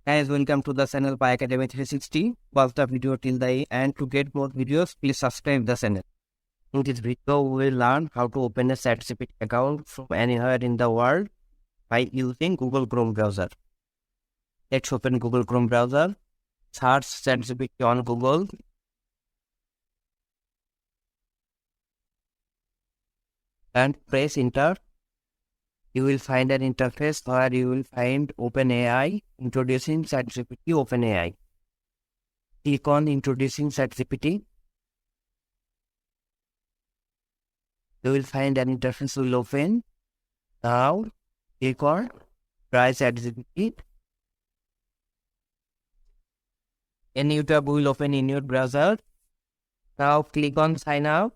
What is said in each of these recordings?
Guys, welcome to the channel Pi Academy 360. Watch the video till the end. To get more videos, please subscribe the channel. In this video, we will learn how to open a ChatGPT account from anywhere in the world by using Google Chrome browser. Let's open Google Chrome browser. Search ChatGPT on Google. And press enter. You will find an interface where you will find OpenAI introducing ChatGPT OpenAI. Click on introducing ChatGPT. You will find an interface will open. Now click on try ChatGPT. A new tab will open in your browser. Now click on sign up.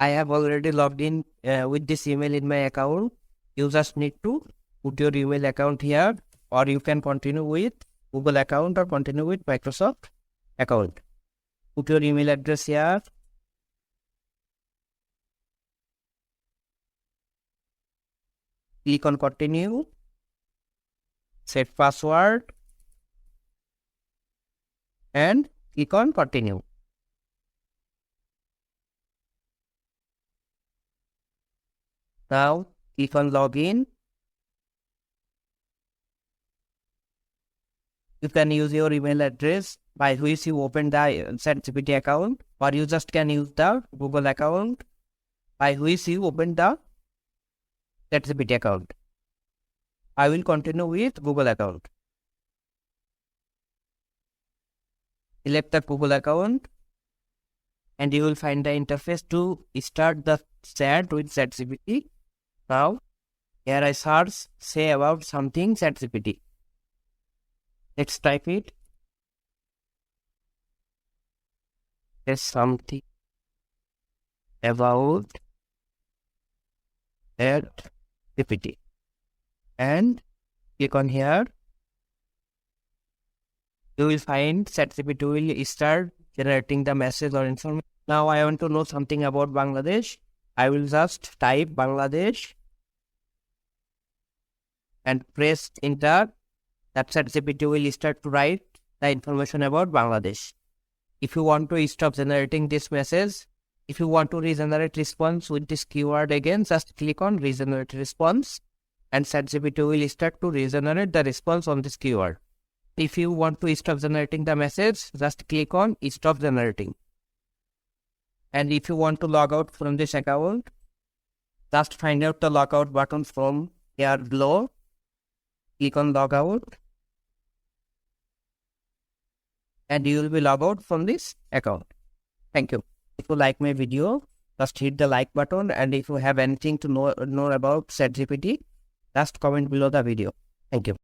I have already logged in with this email in my account. You just need to put your email account here, or you can continue with Google account or continue with Microsoft account. Put your email address here. Click on continue. Set password. And click on continue. Now click on login. You can use your email address by which you open the ChatGPT account, or you just can use the Google account by which you open the ChatGPT account. I will continue with Google account. Select the Google account and you will find the interface to start the chat with ChatGPT. Now, here I search, say about something ChatGPT. Let's type it. There's something about ChatGPT. And click on here. You will find ChatGPT will start generating the message or information. Now I want to know something about Bangladesh. I will just type Bangladesh and press enter. That ChatGPT will start to write the information about Bangladesh. If you want to stop generating this message, if you want to regenerate response with this keyword again, just click on regenerate response and ChatGPT will start to regenerate the response on this keyword. If you want to stop generating the message, just click on stop generating. And if you want to log out from this account, just find out the logout button from here below. Click on log out. And you will be logged out from this account. Thank you. If you like my video, just hit the like button. And if you have anything to know about ChatGPT, just comment below the video. Thank you.